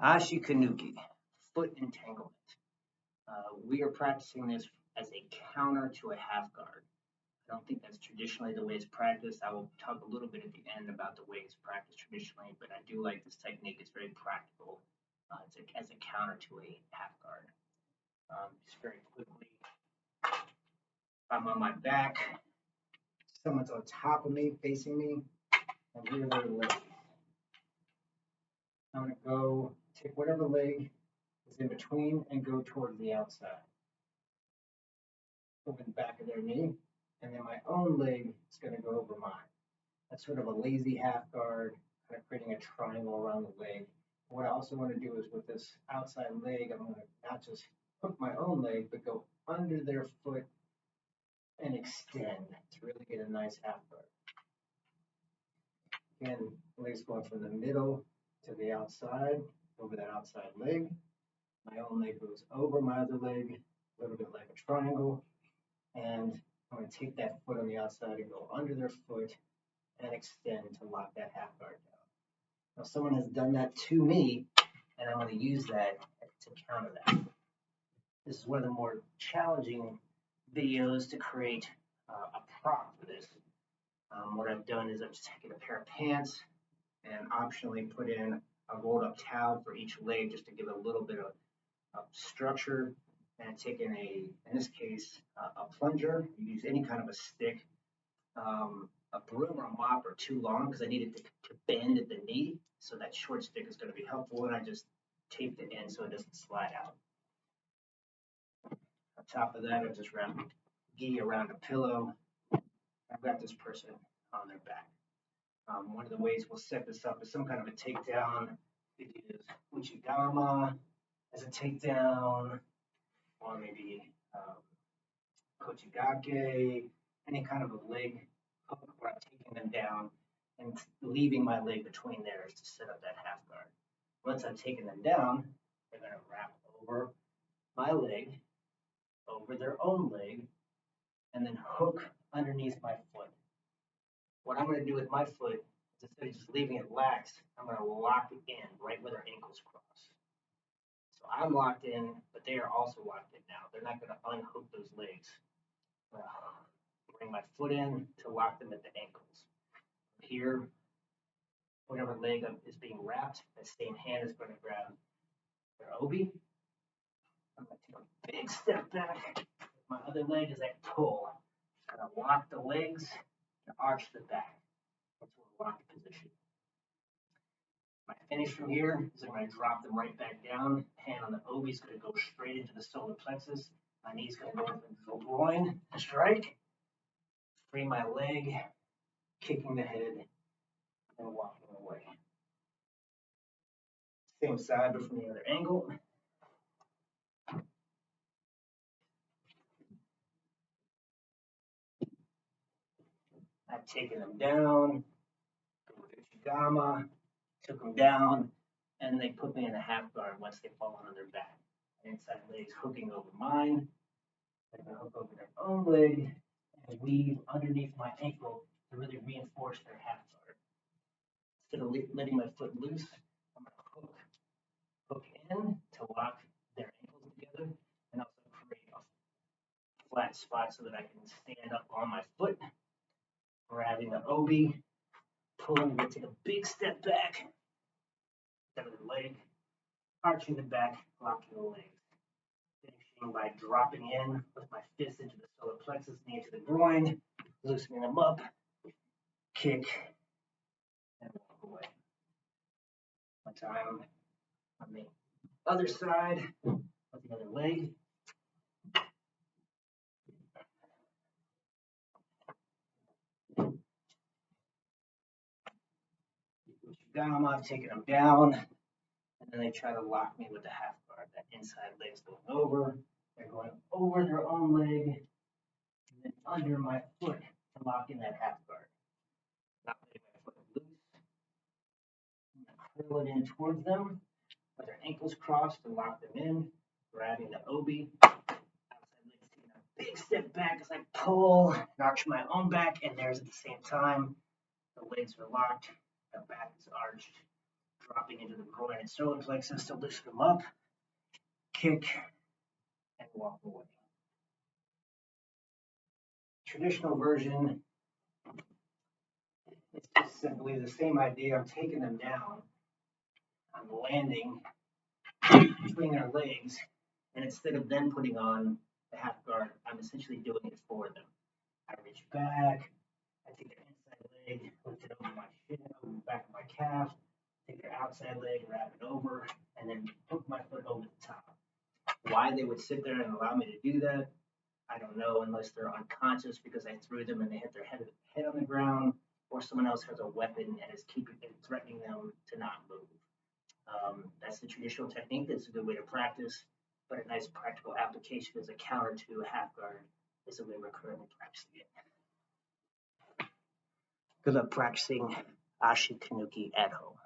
Ashi Kannuki, foot entanglement. We are practicing this as a counter to a half guard. I don't think that's traditionally the way it's practiced. I will talk a little bit at the end about the way it's practiced traditionally, but I do like this technique. It's very practical as a counter to a half guard. Just very quickly, I'm on my back. Someone's on top of me, facing me, and rear their leg. I'm going to go take whatever leg is in between and go towards the outside. Over the back of their knee, and then my own leg is going to go over mine. That's sort of a lazy half guard, kind of creating a triangle around the leg. What I also want to do is with this outside leg, I'm going to not just hook my own leg, but go under their foot and extend to really get a nice half guard. Again, legs going from the middle to the outside, over that outside leg. My own leg goes over my other leg, a little bit like a triangle. And I'm going to take that foot on the outside and go under their foot and extend to lock that half guard down. Now, someone has done that to me, and I'm going to use that to counter that. This is one of the more challenging videos to create a prop for this. What I've done is I've just taken a pair of pants and optionally put in a rolled up towel for each leg just to give it a little bit of structure, and taken in this case, a plunger. You use any kind of a stick. A broom or a mop are too long because I need it to bend at the knee, so that short stick is going to be helpful, and I just taped it in so it doesn't slide out. On top of that, I just wrap gi around a pillow. I've got this person on their back. One of the ways we'll set this up is some kind of a takedown. It is Uchigama as a takedown, or maybe Kochigake, any kind of a leg hook where I'm taking them down and leaving my leg between theirs to set up that half guard. Once I've taken them down, they're going to wrap over my leg, over their own leg, and then hook underneath my foot. What I'm going to do with my foot is, instead of just leaving it lax, I'm going to lock it in right where their ankles cross. So I'm locked in, but they are also locked in now. They're not going to unhook those legs. Bring my foot in to lock them at the ankles. Here, whatever leg is being wrapped, that same hand is going to grab their obi. I'm going to take a big step back. My other leg as I pull. I'm going to lock the legs and arch the back into a locked position. My finish from here is I'm going to drop them right back down. Hand on the obi is going to go straight into the solar plexus. My knee's going to go into the groin, strike. Free my leg, kicking the head, and walking away. Same side, but from the other angle. I've taken them down, Uchigama, took them down, and they put me in a half guard once they fall on their back. My inside leg's hooking over mine. They're going to hook over their own leg and weave underneath my ankle to really reinforce their half guard. Instead of letting my foot loose, I'm going to hook in to lock their ankles together and also create a flat spot so that I can stand up on my foot, grabbing the obi, pulling to take a big step back, step of the leg, arching the back, locking the legs. Finishing by dropping in with my fist into the solar plexus, knee to the groin, loosening them up, kick, and walk away. One time on the other side of the other leg. Uchigama, I've taken them down, and then they try to lock me with the half guard. That inside leg's going over. They're going over their own leg, and then under my foot to lock in that half guard. Not letting my foot loose. I'm going to curl it in towards them, with their ankles crossed to lock them in, grabbing the obi. Outside leg's taking a big step back as I pull and arch my own back, and there's at the same time. The legs are locked, the back is arched, dropping into the groin and solar plexus to loosen them up, kick, and walk away. Traditional version is just simply the same idea. I'm taking them down, I'm landing between their legs, and instead of them putting on the half guard, I'm essentially doing it for them. I reach back, I take their inside leg, lift it over my shin, over the back of my calf, take their outside leg, wrap it over, and then hook my foot over the top. Why they would sit there and allow me to do that, I don't know, unless they're unconscious because I threw them and they hit their head on the ground, or someone else has a weapon and is threatening them to not move. That's the traditional technique. That's a good way to practice, but a nice practical application as a counter to a half guard is the way we're currently practicing it. Good luck practicing Ashi Kannuki at home.